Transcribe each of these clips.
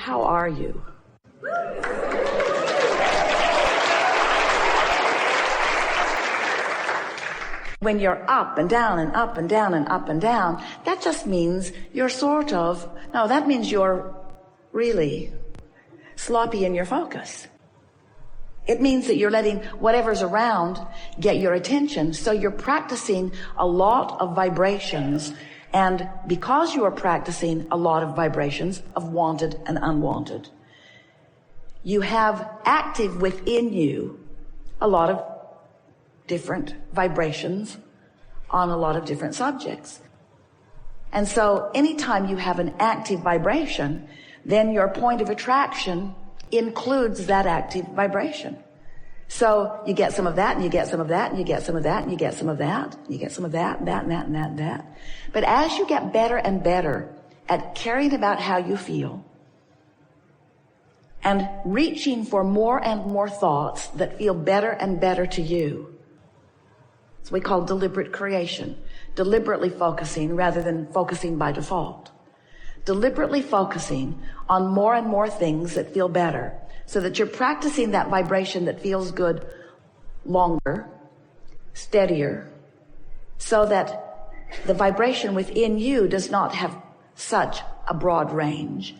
how are you? When you're up and down and up and down and up and down, that just means you're that means you're really sloppy in your focus. It means that you're letting whatever's around get your attention. So you're practicing a lot of vibrations. And because you are practicing a lot of vibrations of wanted and unwanted, you have active within you a lot of different vibrations on a lot of different subjects. And so anytime you have an active vibration, then your point of attraction includes that active vibration. So you get some of that, and you get some of that, and you get some of that, and you get some of that, and you get some of that, and that, and that, and that, and that. But as you get better and better at caring about how you feel and reaching for more and more thoughts that feel better and better to you, it's what we call deliberate creation, deliberately focusing rather than focusing by default. Deliberately focusing on more and more things that feel better, so that you're practicing that vibration that feels good longer, steadier, so that the vibration within you does not have such a broad range.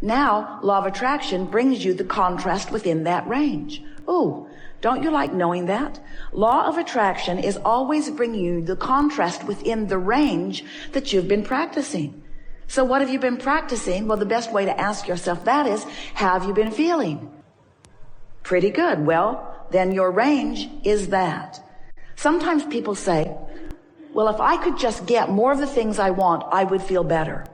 Now, law of attraction brings you the contrast within that range. Oh, don't you like knowing that? Law of attraction is always bringing you the contrast within the range that you've been practicing. So what have you been practicing? Well, the best way to ask yourself that is, how have you been feeling? Pretty good. Well, then your range is that. Sometimes people say, well, if I could just get more of the things I want, I would feel better.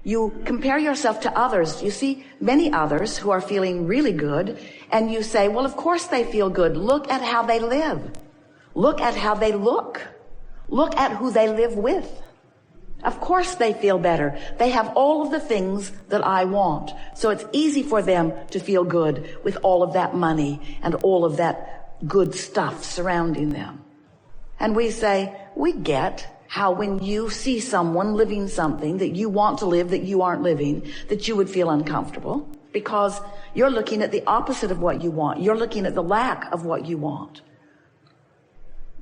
You compare yourself to others. You see many others who are feeling really good, and you say, well, of course they feel good. Look at how they live. Look at how they look. Look at who they live with. Of course they feel better. They have all of the things that I want. So it's easy for them to feel good with all of that money and all of that good stuff surrounding them. And we say, we get how when you see someone living something that you want to live that you aren't living, that you would feel uncomfortable because you're looking at the opposite of what you want. You're looking at the lack of what you want.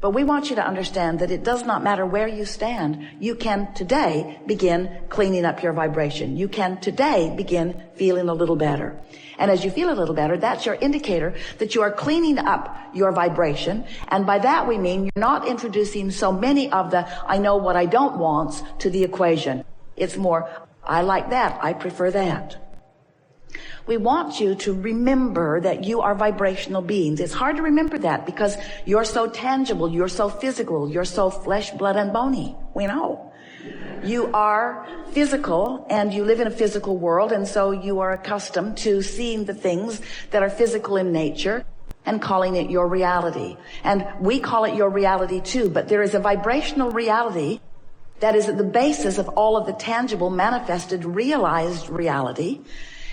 But we want you to understand that it does not matter where you stand. You can today begin cleaning up your vibration. You can today begin feeling a little better. And as you feel a little better, that's your indicator that you are cleaning up your vibration. And by that we mean you're not introducing so many of the I know what I don't wants to the equation. It's more, I like that, I prefer that. We want you to remember that you are vibrational beings. It's hard to remember that because you're so tangible, you're so physical, you're so flesh, blood, and bony. We know. You are physical and you live in a physical world, and so you are accustomed to seeing the things that are physical in nature and calling it your reality. And we call it your reality too, but there is a vibrational reality that is at the basis of all of the tangible, manifested, realized reality.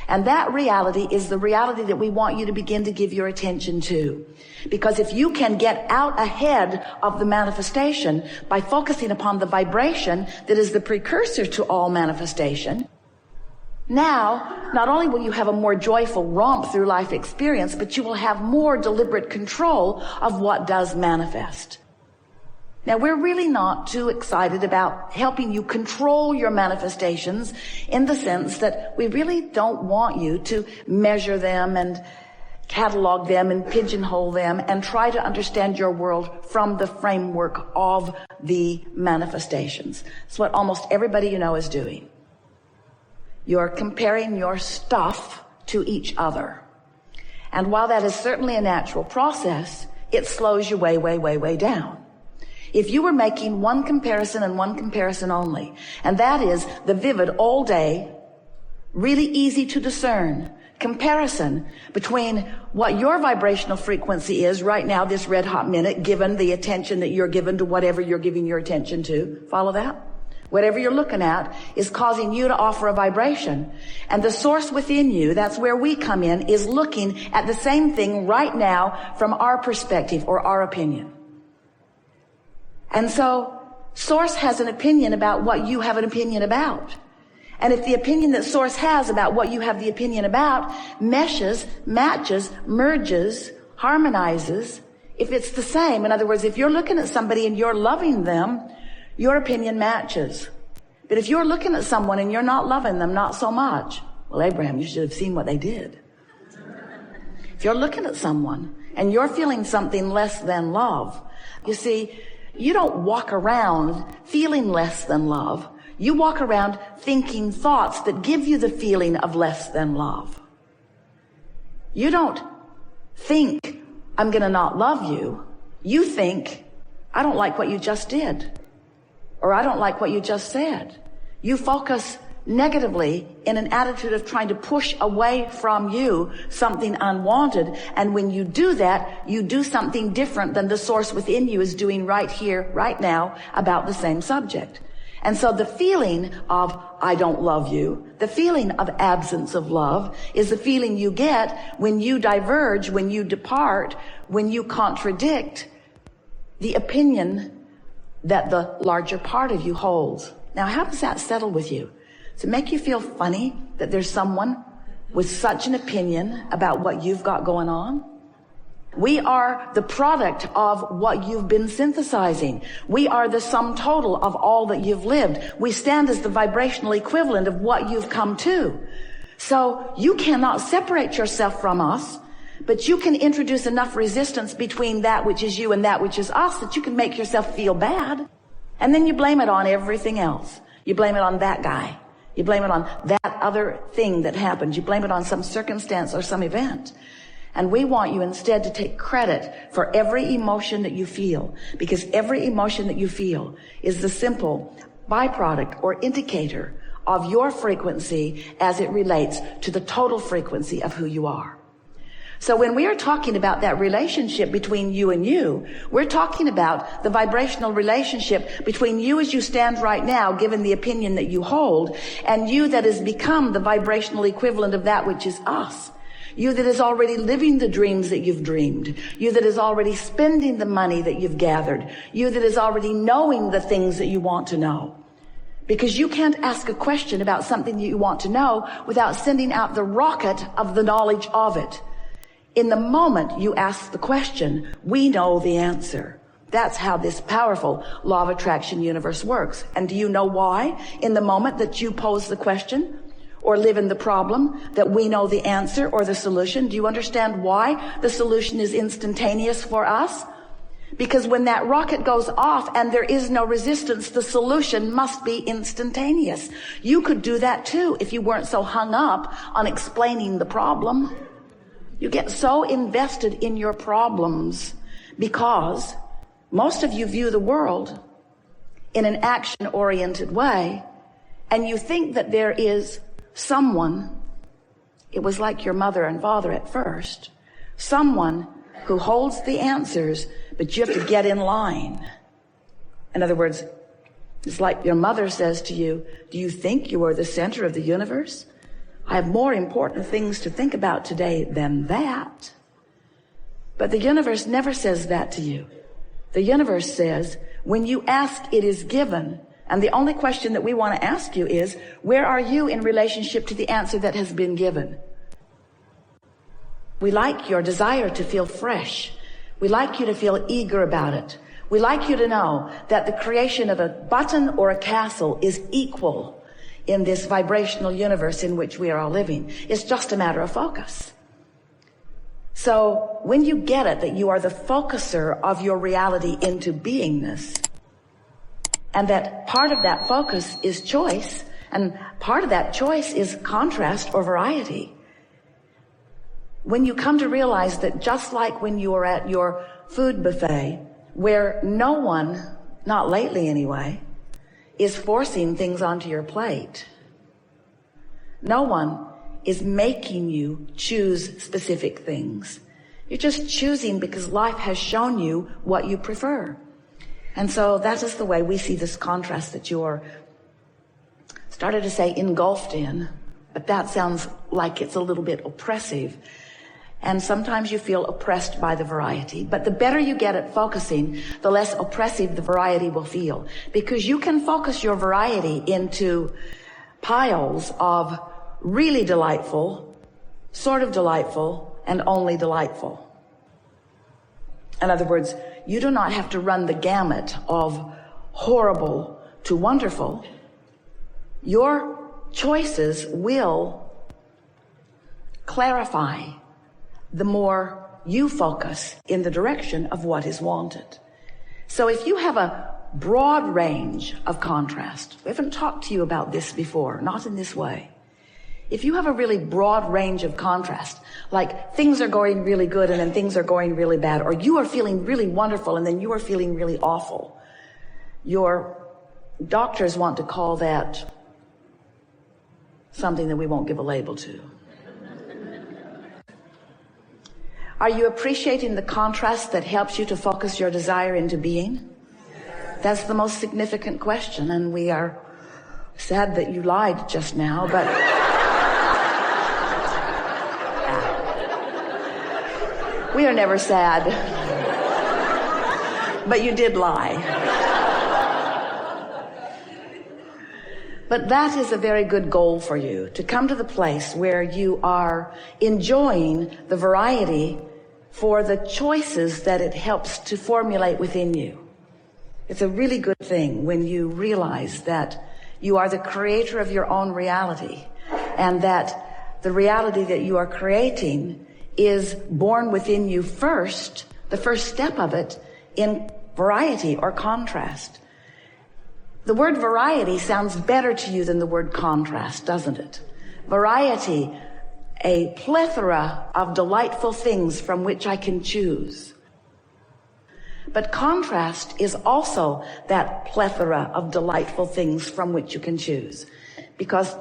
And that reality is the reality that we want you to begin to give your attention to. Because if you can get out ahead of the manifestation by focusing upon the vibration that is the precursor to all manifestation, now, not only will you have a more joyful romp through life experience, but you will have more deliberate control of what does manifest. Now, we're really not too excited about helping you control your manifestations in the sense that we really don't want you to measure them and catalog them and pigeonhole them and try to understand your world from the framework of the manifestations. It's what almost everybody you know is doing. You're comparing your stuff to each other. And while that is certainly a natural process, it slows you way, way, way, way down. If you were making one comparison and one comparison only, and that is the vivid all day, really easy to discern comparison between what your vibrational frequency is right now, this red hot minute, given the attention that you're given to whatever you're giving your attention to. Follow that? Whatever you're looking at is causing you to offer a vibration. And the source within you, that's where we come in, is looking at the same thing right now from our perspective or our opinion. And so, source has an opinion about what you have an opinion about. And if the opinion that Source has about what you have the opinion about meshes, matches, merges, harmonizes, if it's the same, in other words, if you're looking at somebody and you're loving them, your opinion matches. But if you're looking at someone and you're not loving them, not so much, well, Abraham, you should have seen what they did. If you're looking at someone and you're feeling something less than love, you see, you don't walk around feeling less than love. You walk around thinking thoughts that give you the feeling of less than love. You don't think, I'm going to not love you. You think, I don't like what you just did. Or I don't like what you just said. You focus negatively in an attitude of trying to push away from you something unwanted. And when you do that, you do something different than the Source within you is doing right here, right now, about the same subject. And so the feeling of, I don't love you, the feeling of absence of love is the feeling you get when you diverge, when you depart, when you contradict the opinion that the larger part of you holds. Now, how does that settle with you? Does it make you feel funny that there's someone with such an opinion about what you've got going on? We are the product of what you've been synthesizing. We are the sum total of all that you've lived. We stand as the vibrational equivalent of what you've come to. So you cannot separate yourself from us, but you can introduce enough resistance between that which is you and that which is us that you can make yourself feel bad. And then you blame it on everything else. You blame it on that guy. You blame it on that other thing that happened. You blame it on some circumstance or some event. And we want you instead to take credit for every emotion that you feel, because every emotion that you feel is the simple byproduct or indicator of your frequency as it relates to the total frequency of who you are. So when we are talking about that relationship between you and you, we're talking about the vibrational relationship between you as you stand right now, given the opinion that you hold, and you that has become the vibrational equivalent of that which is us. You that is already living the dreams that you've dreamed. You that is already spending the money that you've gathered. You that is already knowing the things that you want to know. Because you can't ask a question about something that you want to know without sending out the rocket of the knowledge of it. In the moment you ask the question, we know the answer. That's how this powerful law of attraction universe works. And do you know why? In the moment that you pose the question or live in the problem, that we know the answer or the solution. Do you understand why the solution is instantaneous for us? Because when that rocket goes off and there is no resistance, the solution must be instantaneous. You could do that too if you weren't so hung up on explaining the problem. You get so invested in your problems because most of you view the world in an action-oriented way, and you think that there is someone, it was like your mother and father at first, someone who holds the answers, but you have to get in line. In other words, it's like your mother says to you, do you think you are the center of the universe? I have more important things to think about today than that. But the universe never says that to you. The universe says, when you ask, it is given. And the only question that we want to ask you is, where are you in relationship to the answer that has been given? We like your desire to feel fresh. We like you to feel eager about it. We like you to know that the creation of a button or a castle is equal in this vibrational universe in which we are all living. It's just a matter of focus. So when you get it that you are the focuser of your reality into beingness, and that part of that focus is choice, and part of that choice is contrast or variety. When you come to realize that just like when you are at your food buffet, where no one, not lately anyway, is forcing things onto your plate. No one is making you choose specific things. You're just choosing because life has shown you what you prefer. And so that is the way we see this contrast that you're, started to say engulfed in, but that sounds like it's a little bit oppressive. And sometimes you feel oppressed by the variety. But the better you get at focusing, the less oppressive the variety will feel. Because you can focus your variety into piles of really delightful, sort of delightful, and only delightful. In other words, you do not have to run the gamut of horrible to wonderful. Your choices will clarify the more you focus in the direction of what is wanted. So if you have a broad range of contrast, we haven't talked to you about this before, not in this way. If you have a really broad range of contrast, like things are going really good and then things are going really bad, or you are feeling really wonderful and then you are feeling really awful, your doctors want to call that something that we won't give a label to. Are you appreciating the contrast that helps you to focus your desire into being? That's the most significant question, and we are sad that you lied just now, but we are never sad. But you did lie. But that is a very good goal for you, to come to the place where you are enjoying the variety for the choices that it helps to formulate within you. It's a really good thing when you realize that you are the creator of your own reality, and that the reality that you are creating is born within you first, the first step of it, in variety or contrast. The word variety sounds better to you than the word contrast, doesn't it? Variety, a plethora of delightful things from which I can choose. But contrast is also that plethora of delightful things from which you can choose. Because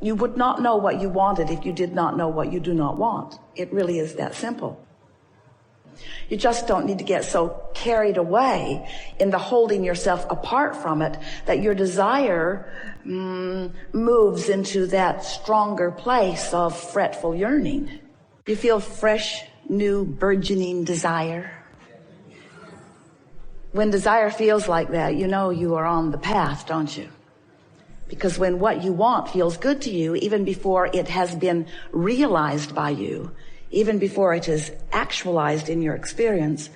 you would not know what you wanted if you did not know what you do not want. It really is that simple. You just don't need to get so carried away in the holding yourself apart from it that your desire moves into that stronger place of fretful yearning. You feel fresh, new, burgeoning desire. When desire feels like that, you know you are on the path, don't you? Because when what you want feels good to you, even before it has been realized by you, even before it is actualized in your experience,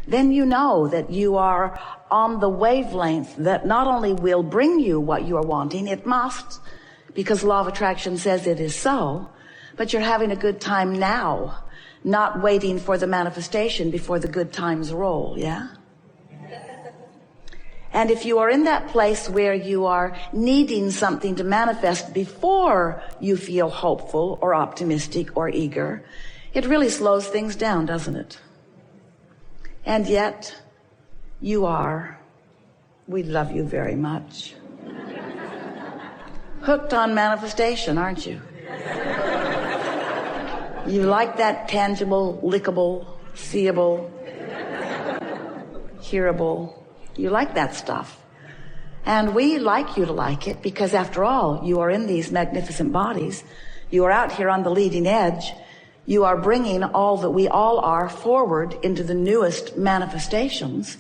then you know that you are on the wavelength that not only will bring you what you are wanting, it must, because law of attraction says it is so, but you're having a good time now, not waiting for the manifestation before the good times roll, yeah? And if you are in that place where you are needing something to manifest before you feel hopeful or optimistic or eager, it really slows things down, doesn't it? And yet, you are, we love you very much, hooked on manifestation, aren't you? You like that tangible, lickable, seeable, hearable. You like that stuff. And we like you to like it because, after all, you are in these magnificent bodies. You are out here on the leading edge. You are bringing all that we all are forward into the newest manifestations.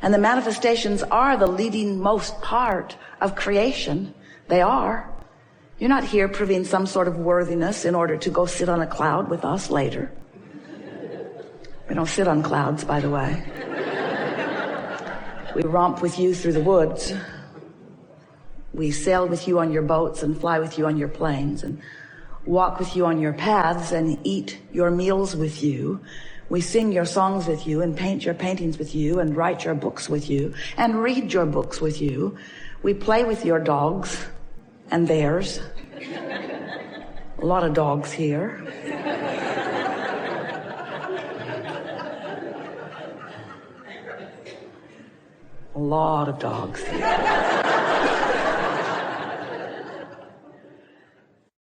And the manifestations are the leading most part of creation. They are. You're not here proving some sort of worthiness in order to go sit on a cloud with us later. We don't sit on clouds, by the way. We romp with you through the woods. We sail with you on your boats and fly with you on your planes and walk with you on your paths and eat your meals with you. We sing your songs with you and paint your paintings with you and write your books with you and read your books with you. We play with your dogs and theirs. A lot of dogs here. A lot of dogs here.